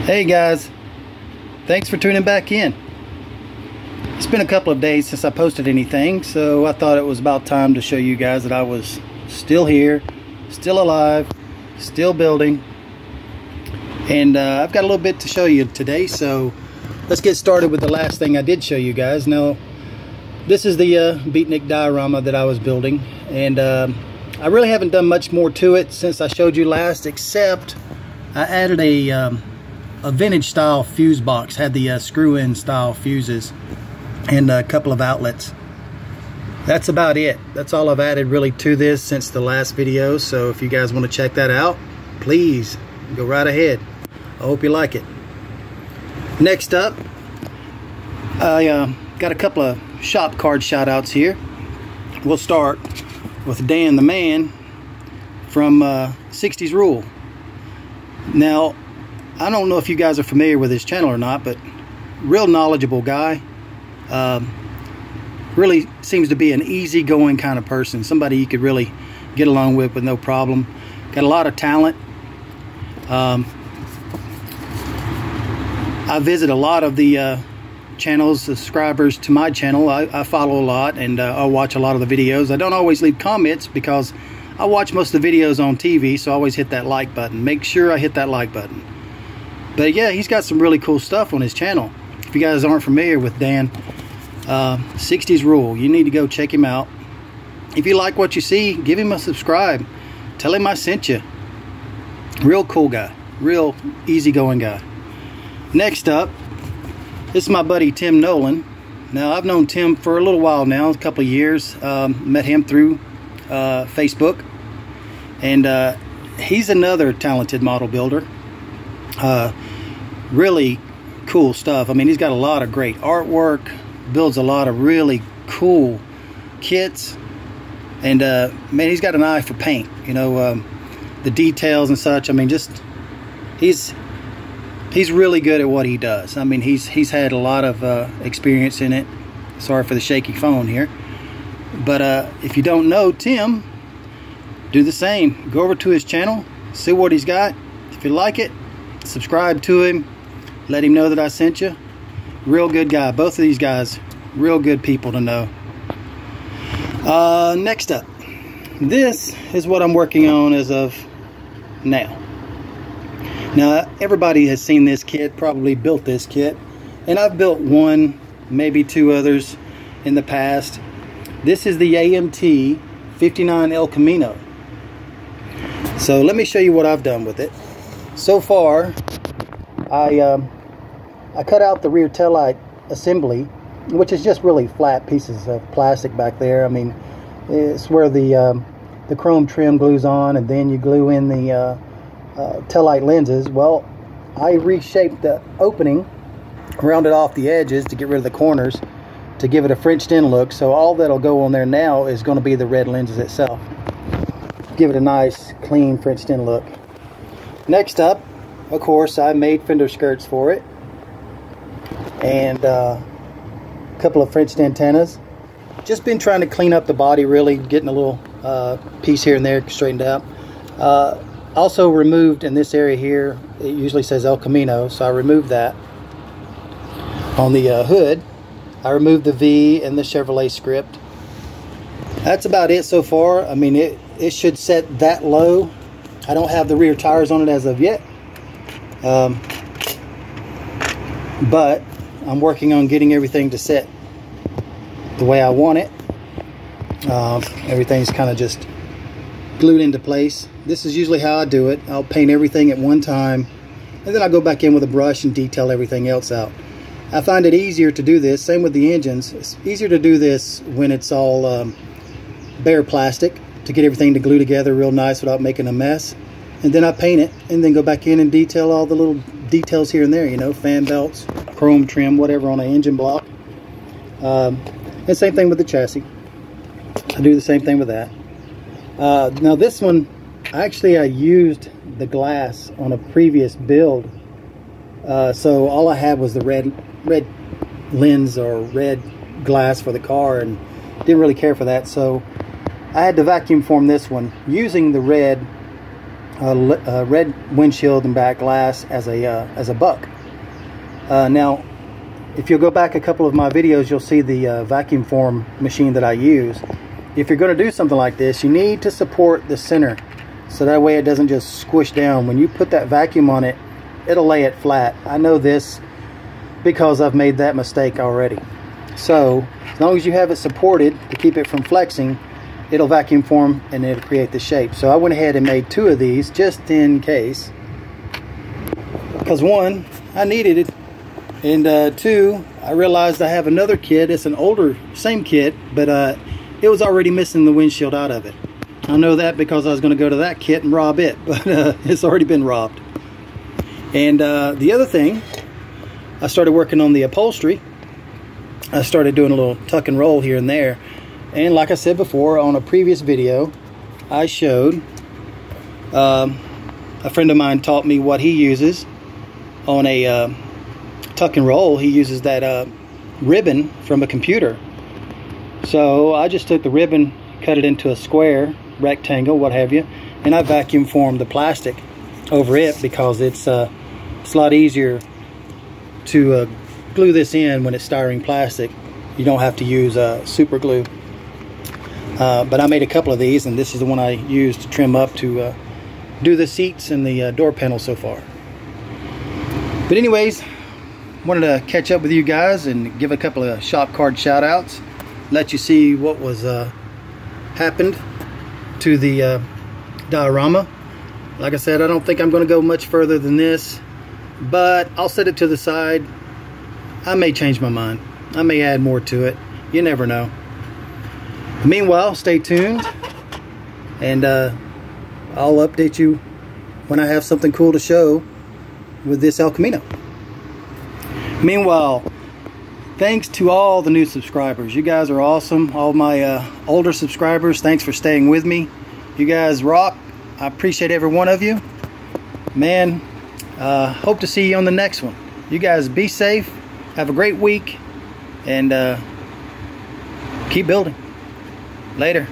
Hey guys, thanks for tuning back in. It's been a couple of days since I posted anything, so I thought it was about time to show you guys that I was still here, still alive, still building, and I've got a little bit to show you today, so let's get started with the last thing I did show you guys. Now, this is the Beatnik diorama that I was building, and I really haven't done much more to it since I showed you last, except I added a vintage style fuse box. Had the screw-in style fuses and a couple of outlets. That's about it. That's all I've added really to this since the last video, so if you guys want to check that out, please go right ahead. I hope you like it. Next up, I got a couple of shop card shout outs here. We'll start with Dan the Man from 60s Rule. Now, I don't know if you guys are familiar with his channel or not, but real knowledgeable guy. Really seems to be an easygoing kind of person. Somebody you could really get along with no problem. Got a lot of talent. I visit a lot of the channels, subscribers to my channel. I follow a lot, and I watch a lot of the videos. I don't always leave comments because I watch most of the videos on TV, so I always hit that like button. Make sure I hit that like button. But yeah, he's got some really cool stuff on his channel. If you guys aren't familiar with Dan, 60s Rule, you need to go check him out. If you like what you see, give him a subscribe. Tell him I sent you. Real cool guy. Real easygoing guy. Next up, this is my buddy Tim Nolan. Now, I've known Tim for a little while now, a couple of years. Met him through Facebook. And he's another talented model builder. Really cool stuff. I mean, he's got a lot of great artwork, builds a lot of really cool kits, and man, he's got an eye for paint, you know, the details and such. I mean, just he's really good at what he does. I mean, he's had a lot of experience in it. Sorry for the shaky phone here, but if you don't know Tim, do the same. Go over to his channel, see what he's got. If you like it, subscribe to him, let him know that I sent you. Real good guy. Both of these guys, real good people to know. Next up, this is what I'm working on as of now. Now, everybody has seen this kit, probably built this kit, and I've built one, maybe two others in the past. This is the AMT 59 El Camino. So let me show you what I've done with it. So far, I cut out the rear taillight assembly, which is just really flat pieces of plastic back there. I mean, it's where the chrome trim glues on, and then you glue in the taillight lenses. Well, I reshaped the opening, rounded off the edges to get rid of the corners, to give it a Frenched in look. So all that'll go on there now is going to be the red lenses itself. Give it a nice, clean Frenched in look. Next up, of course, I made fender skirts for it, and a couple of Frenched antennas. Just been trying to clean up the body, really getting a little piece here and there straightened out. Also removed in this area here, it usually says El Camino, so I removed that. On the hood, I removed the V and the Chevrolet script. That's about it so far. I mean, it should set that low. I don't have the rear tires on it as of yet, but I'm working on getting everything to set the way I want it. Everything's kind of just glued into place. This is usually how I do it. I'll paint everything at one time, and then I'll go back in with a brush and detail everything else out. I find it easier to do this, same with the engines. It's easier to do this when it's all bare plastic, to get everything to glue together real nice without making a mess. And then I paint it, and then go back in and detail all the little details here and there, you know, fan belts, chrome trim, whatever on an engine block. And same thing with the chassis. I do the same thing with that. Now this one, actually I used the glass on a previous build. So all I had was the red lens or red glass for the car, and didn't really care for that. So I had to vacuum form this one using the red red windshield and back glass as a buck. Now, if you'll go back a couple of my videos, you'll see the vacuum form machine that I use. If you're going to do something like this, you need to support the center, so that way it doesn't just squish down. When you put that vacuum on it, it'll lay it flat. I know this because I've made that mistake already. So as long as you have it supported to keep it from flexing, it'll vacuum form and it'll create the shape. So I went ahead and made 2 of these just in case, because 1, I needed it, and 2, I realized I have another kit. It's an older, same kit, but it was already missing the windshield out of it. I know that because I was going to go to that kit and rob it, but it's already been robbed. And the other thing, I started working on the upholstery. I started doing a little tuck and roll here and there. And like I said before, on a previous video, I showed a friend of mine taught me what he uses on a tuck and roll. He uses that ribbon from a computer. So I just took the ribbon, cut it into a square, rectangle, what have you, and I vacuum formed the plastic over it because it's a lot easier to glue this in when it's styrene plastic. You don't have to use super glue. But I made a couple of these, and this is the one I used to trim up to do the seats and the door panel so far. But anyways, wanted to catch up with you guys and give a couple of shop card shout outs, let you see what was happened to the diorama. Like I said, I don't think I'm going to go much further than this, but I'll set it to the side. I may change my mind. I may add more to it. You never know. Meanwhile, stay tuned, and I'll update you when I have something cool to show with this El Camino. Meanwhile, thanks to all the new subscribers. You guys are awesome. All my older subscribers, thanks for staying with me. You guys rock. I appreciate every one of you. Man, hope to see you on the next one. You guys be safe. Have a great week. And keep building. Later.